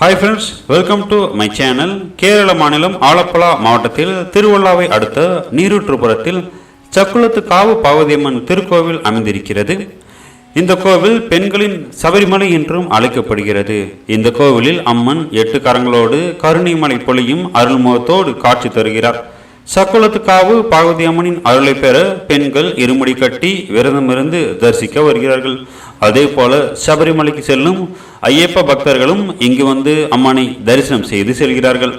Hi friends, welcome to my channel. Kerala மாநிலம் ஆலப்புழா மாவட்டத்தில் திருவள்ளாவை அடுத்த நீரூற்றுப்புறத்தில் சக்குளத்து காவு பாவதியம்மன் திருக்கோவில் அமைந்திருக்கிறது. இந்த கோவில் பெண்களின் சபரிமலை என்றும் அழைக்கப்படுகிறது. இந்த கோவிலில் அம்மன் 8 கரங்களோடு கருணைமலை பொழியும் அருள்முகத்தோடு காட்சி தருகிறார். சக்குளத்து காவு பார்வதி அம்மனின் அருளை பெற பெண்கள் இருமுடி கட்டி விரதமிருந்து தரிசிக்க வருகிறார்கள். அதே போல சபரிமலைக்கு செல்லும் ஐயப்ப பக்தர்களும் இங்கு வந்து அம்மனை தரிசனம் செய்து செல்கிறார்கள்.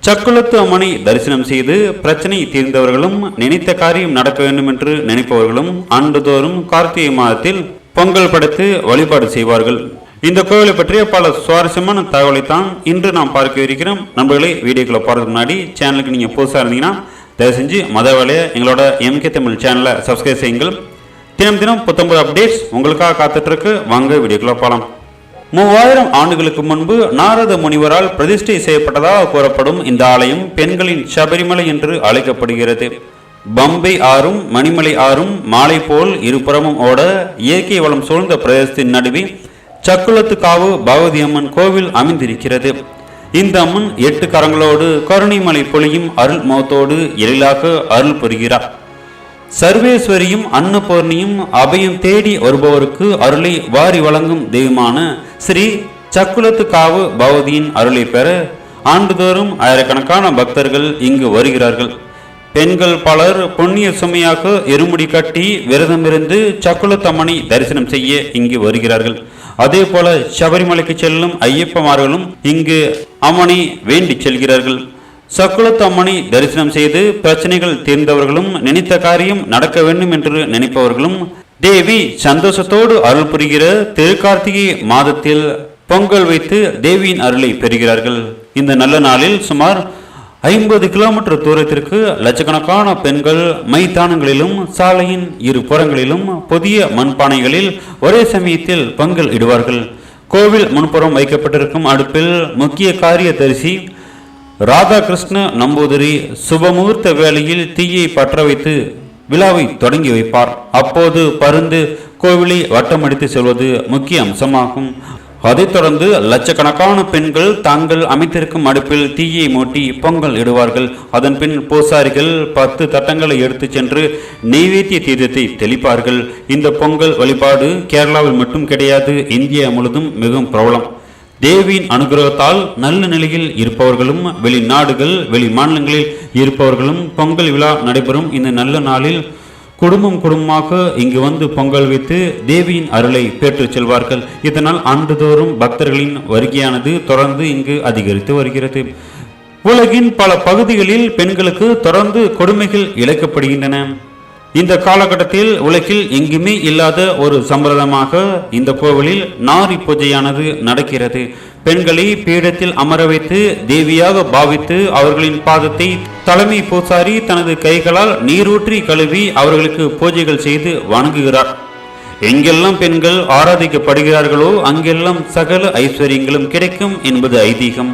சக்குளத்து அம்மனை தரிசனம் செய்து பிரச்சனை தீர்ந்தவர்களும் நினைத்த காரியம் நடக்க வேண்டும் என்று நினைப்பவர்களும் ஆண்டுதோறும் கார்த்திகை மாதத்தில் பொங்கல் படைத்து வழிபாடு செய்வார்கள். இந்த கோவிலை பற்றிய பல சுவாரஸ்யமான தகவலை தான் இன்று நாம் பார்க்க இருக்கிறோம். நண்பர்களே, வீடியோக்குள்ள போகிறதுக்கு முன்னாடி சேனலுக்கு நீங்கள் புதுசாக இருந்தீங்கன்னா தயவு செஞ்சு வேலையை எங்களோட எம்கே தமிழ் சேனலை சப்ஸ்கிரைப் செய்யுங்கள். தினம் தினம் 19 அப்டேட்ஸ் உங்களுக்காக காத்துட்டு இருக்கு. வாங்க வீடியோக்குள்ள போகலாம். 3000 ஆண்டுகளுக்கு முன்பு நாரத முனிவரால் பிரதிஷ்டை செய்யப்பட்டதாக கூறப்படும் இந்த ஆலயம் பெண்களின் சபரிமலை என்று அழைக்கப்படுகிறது. பம்பை ஆறும் மணிமலை ஆறும் மாலை போல் இருபுறமும் ஓட இயற்கை வளம் சூழ்ந்த பிரதேசத்தின் நடுவே சக்குளத்து காவு பகவதி அம்மன் கோவில் அமைந்திருக்கிறது. இந்த அம்மன் 8 கரங்களோடு கருணைமலை பொழியும் அருள் முகத்தோடு எழிலாக அருள் புரிகிறார். சர்வேஸ்வரியும் அன்னபூர்ணியும் அபயம் தேடி வருபவருக்கு அருளை வாரி வழங்கும் தெய்வமான ஸ்ரீ சக்குளத்து காவு பகவதியின் அருளை பெற ஆண்டுதோறும் ஆயிரக்கணக்கான பக்தர்கள் இங்கு வருகிறார்கள். பெண்கள் பலர் புண்ணிய சுமையாக இருமுடி கட்டி விரதமிருந்து சக்குளத்தம்மனை தரிசனம் செய்ய இங்கு வருகிறார்கள். அதே போல சபரிமலைக்கு செல்லும் ஐயப்பமார்களும் இங்கு அம்மனை வேண்டி செல்கிறார்கள். சக்குளத்து அம்மனை தரிசனம் செய்து பிரச்சனைகள் தீர்ந்தவர்களும் நினைத்த காரியம் நடக்க வேண்டும் என்று நினைப்பவர்களும் தேவி சந்தோஷத்தோடு அருள் புரிகிற திருக்கார்த்திகை மாதத்தில் பொங்கல் வைத்து தேவியின் அருளை பெறுகிறார்கள். இந்த நல்ல நாளில் சுமார் 50 கிலோமீட்டர் தூரத்திற்கு லட்சக்கணக்கான பெண்கள் மைதானங்களிலும் சாலையின் இரு புறங்களிலும் புதிய மண்பானைகளில் ஒரே சமயத்தில் பொங்கல் இடுவார்கள். கோவில் முன்புறம் வைக்கப்பட்டிருக்கும் அடுப்பில் முக்கிய காரிய தரிசி ராதாகிருஷ்ண நம்பூதிரி சுபமுகூர்த்த வேளையில் தீயை பற்ற வைத்து விழாவை தொடங்கி வைப்பார். அப்போது பருந்து கோவிலை வட்டமடித்து செல்வது முக்கிய அம்சமாகும். அதைத் தொடர்ந்து லட்சக்கணக்கான பெண்கள் தாங்கள் அமைத்திருக்கும் அடுப்பில் தீயை மூட்டி பொங்கல் இடுவார்கள். அதன் பின் பூசாரிகள் 10 தட்டங்களை எடுத்து சென்று நெய்வேத்திய தீர்த்தத்தை தெளிப்பார்கள். இந்த பொங்கல் வழிபாடு கேரளாவில் மட்டும் கிடையாது, இந்தியா முழுவதும் மிகவும் பிரபலம். தேவியின் அனுகிரகத்தால் நல்ல நிலையில் இருப்பவர்களும் வெளிநாடுகள் வெளி மாநிலங்களில் இருப்பவர்களும் பொங்கல் விழா நடைபெறும் இந்த நல்ல நாளில் குடும்பமாக இங்கு வந்து பொங்கல் வைத்து தேவியின் அருளை பெற்று செல்வார்கள். இதனால் ஆண்டுதோறும் பக்தர்களின் வருகையானது தொடர்ந்து இங்கு அதிகரித்து வருகிறது. உலகின் பல பகுதிகளில் பெண்களுக்கு தொடர்ந்து கொடுமைகள் இழைக்கப்படுகின்றன. இந்த காலகட்டத்தில் உலகில் எங்குமே இல்லாத ஒரு சம்பிரதாயமாக இந்த கோவிலில் நாரி பூஜையானது நடக்கிறது. பெண்களை பீடத்தில் அமர வைத்து தேவியாக பாவித்து அவர்களின் பாதத்தை தலைமை பூசாரி தனது கைகளால் நீரூற்றி கழுவி அவர்களுக்கு பூஜைகள் செய்து வணங்குகிறார். எங்கெல்லாம் பெண்கள் ஆராதிக்கப்படுகிறார்களோ அங்கெல்லாம் சகல ஐஸ்வர்யங்களும் கிடைக்கும் என்பது ஐதீகம்.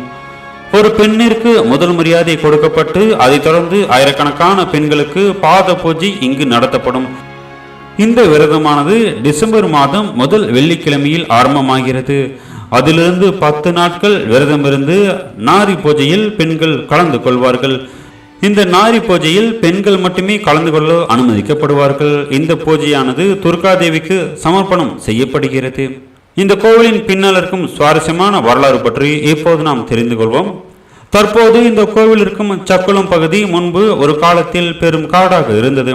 ஒரு பெண்ணிற்கு முதல் மரியாதை கொடுக்கப்பட்டு அதைத் தொடர்ந்து ஆயிரக்கணக்கான பெண்களுக்கு பாத பூஜை இங்கு நடத்தப்படும். இந்த விரதமானது டிசம்பர் மாதம் முதல் வெள்ளிக்கிழமையில் ஆரம்பமாகிறது. அதிலிருந்து 10 நாட்கள் விரதமிருந்து நாரி பூஜையில் பெண்கள் கலந்து கொள்வார்கள். இந்த நாரி பூஜையில் பெண்கள் மட்டுமே கலந்து கொள்ள அனுமதிக்கப்படுவார்கள். இந்த பூஜையானது துர்காதேவிக்கு சமர்ப்பணம் செய்யப்படுகிறது. இந்த கோவிலின் பின்னால் இருக்கும் சுவாரஸ்யமான வரலாறு பற்றி இப்போது நாம் தெரிந்து கொள்வோம். தற்போது இந்த கோவில் இருக்கும் சக்குளம் பகுதி முன்பு ஒரு காலத்தில் பெரும் காடாக இருந்தது.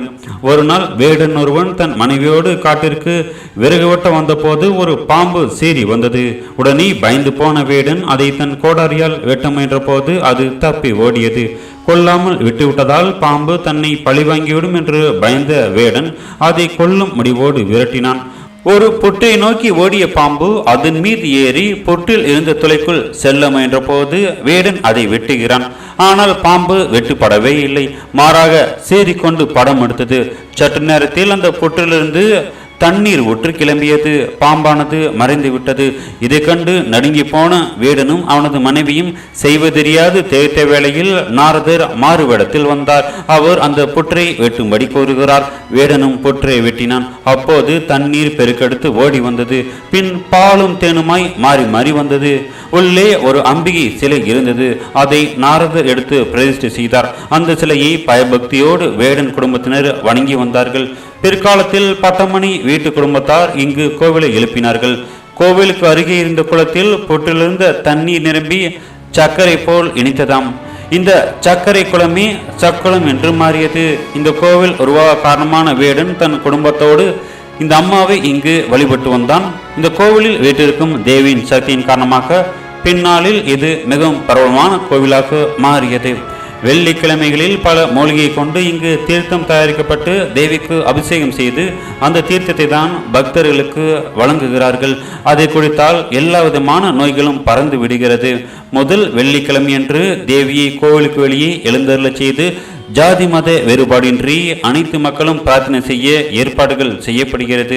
ஒரு நாள் வேடன் ஒருவன் தன் மனைவியோடு காட்டிற்கு விறகு வெட்ட வந்தபோது ஒரு பாம்பு சீறி வந்தது. உடனே பயந்து போன வேடன் அதை தன் கோடாரியால் வெட்ட முயன்ற போது அது தப்பி ஓடியது. கொல்லாமல் விட்டுவிட்டதால் பாம்பு தன்னை பழிவாங்கிவிடும் என்று பயந்த வேடன் அதை கொல்லும் முடிவோடு விரட்டினான். ஒரு புற்றை நோக்கி ஓடிய பாம்பு அதன் மீது ஏறி புற்றில் இருந்த துளைக்குள் செல்ல முயன்ற போது வேடன் அதை வெட்டுகிறான். ஆனால் பாம்பு வெட்டுப்படவே இல்லை, மாறாக சீறிக்கொண்டு படம் எடுத்தது. சற்று நேரத்தில் அந்த புற்றிலிருந்து தண்ணீர் ஒற்று கிளம்பியது. பாம்பானது மறைந்து விட்டது. இதை கண்டு நடுங்கி போன வேடனும் அவனது மனைவியும் செய்வதறியாது தேய்த்த வேளையில் நாரதர் மாறுவேடத்தில் வந்தார். அவர் அந்த புற்றை வெட்டும்படி கூறுகிறார். வேடனும் புற்றை வெட்டினான். அப்போது தண்ணீர் பெருக்கெடுத்து ஓடி வந்தது. பின் பாலும் தேனுமாய் மாறி மாறி வந்தது. உள்ளே ஒரு அம்பிகை சிலை இருந்தது. அதை நாரதர் எடுத்து பிரதிஷ்டை செய்தார். அந்த சிலையை பயபக்தியோடு வேடன் குடும்பத்தினர் வணங்கி வந்தார்கள். பிற்காலத்தில் பட்டமணி வீட்டு குடும்பத்தார் இங்கு கோவிலை எழுப்பினார்கள். கோவிலுக்கு அருகே இருந்த குளத்தில் பொற்றிலிருந்த தண்ணீர் நிரம்பி சர்க்கரை போல் இனித்ததாம். இந்த சர்க்கரை குளமே சக்குளம் என்று மாறியது. இந்த கோவில் உருவாக காரணமான வேடன் தன் குடும்பத்தோடு இந்த அம்மாவை இங்கு வழிபட்டு வந்தான். இந்த கோவிலில் வீட்டிற்கும் தேவியின் சக்தியின் காரணமாக பின்னாளில் இது மிகவும் பிரபலமான கோவிலாக மாறியது. வெள்ளிக்கிழமைகளில் பல மூலிகையை கொண்டு இங்கு தீர்த்தம் தயாரிக்கப்பட்டு தேவிக்கு அபிஷேகம் செய்து அந்த தீர்த்தத்தை தான் பக்தர்களுக்கு வழங்குகிறார்கள். அதை குடித்தால் எல்லா விதமான நோய்களும் பறந்து விடுகிறது. முதல் வெள்ளிக்கிழமையன்று தேவியை கோவிலுக்கு வெளியே எழுந்தருள செய்து ஜாதி மத வேறுபாடின்றி அனைத்து மக்களும் பிரார்த்தனை செய்ய ஏற்பாடுகள் செய்யப்படுகிறது.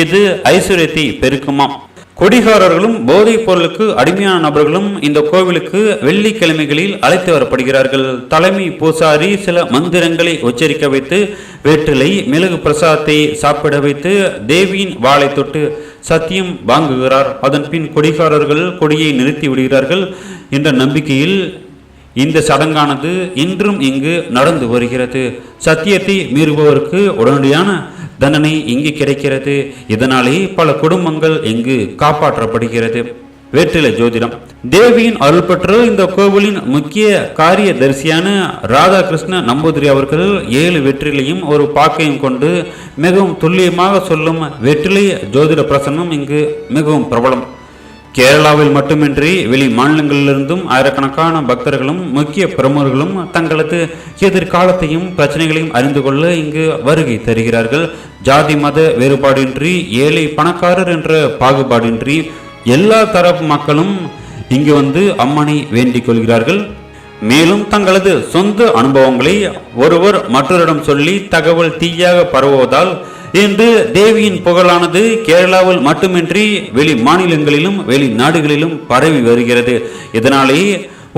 இது ஐஸ்வர்யத்தை பெருக்குமாம். கொடிகாரர்களும் போதைப் பொருளுக்கு அடிமையான நபர்களும் இந்த கோவிலுக்கு வெள்ளிக்கிழமைகளில் அழைத்து வரப்படுகிறார்கள். தலைமை பூசாரி சில மந்திரங்களை உச்சரிக்க வைத்து வெற்றிலை மிளகு பிரசாதத்தை சாப்பிட வைத்து தேவியின் வாளை தொட்டு சத்தியம் வாங்குகிறார். அதன் பின் கொடிகாரர்கள் கொடியை நிறுத்தி விடுகிறார்கள் என்ற நம்பிக்கையில் இந்த சடங்கானது இன்றும் இங்கு நடந்து வருகிறது. சத்தியத்தை மீறுபவருக்கு உடனடியான தண்டனை இங்கு கிடைக்கிறது. இதனாலே பல குடும்பங்கள் இங்கு காப்பாற்றப்படுகிறது. வேற்றிலை ஜோதிடம். தேவியின் அருள் பெற்ற இந்த கோவிலின் முக்கிய காரிய தரிசியான ராதாகிருஷ்ண நம்பூதிரி அவர்கள் 7 வெற்றிலையும் ஒரு பாக்கையும் கொண்டு மிகவும் துல்லியமாக சொல்லும் வெற்றிலை ஜோதிட பிரசன்னம் இங்கு மிகவும் பிரபலம். கேரளாவில் மட்டுமின்றி வெளி மாநிலங்களிலிருந்தும் ஆயிரக்கணக்கான பக்தர்களும் முக்கிய பிரமுகர்களும் தங்களது எதிர்காலத்தையும் பிரச்சனைகளையும் அறிந்து கொள்ள இங்கு வருகை தருகிறார்கள். ஜாதி மத வேறுபாடின்றி ஏழை பணக்காரர் என்ற பாகுபாடின்றி எல்லா தரப்பு மக்களும் இங்கு வந்து அம்மனை வேண்டிக் கொள்கிறார்கள். மேலும் தங்களது சொந்த அனுபவங்களை ஒருவர் மற்றொருடம் சொல்லி தகவல் தீயாக பரவுவதால் இன்று தேவியின் புகழானது கேரளாவில் மட்டுமின்றி வெளி மாநிலங்களிலும் வெளி நாடுகளிலும் பரவி வருகிறது. இதனாலே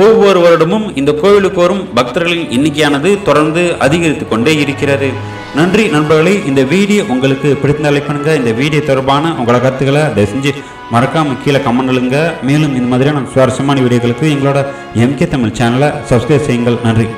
ஒவ்வொரு வருடமும் இந்த கோவிலுக்கு வரும் பக்தர்களின் எண்ணிக்கையானது தொடர்ந்து அதிகரித்து கொண்டே இருக்கிறது. நன்றி நண்பர்களே. இந்த வீடியோ உங்களுக்கு பிடித்த லைக் பண்ணுங்க. இந்த வீடியோ தொடர்பான உங்களோட கருத்துக்களை தயவு செஞ்சு மறக்காம கீழே கமெண்ட் பண்ணுங்க. மேலும் இந்த மாதிரியான சுவாரஸ்யமான வீடியோக்களுக்கு எங்களோட MK தமிழ் சேனலை சப்ஸ்கிரைப் செய்யுங்கள். நன்றி.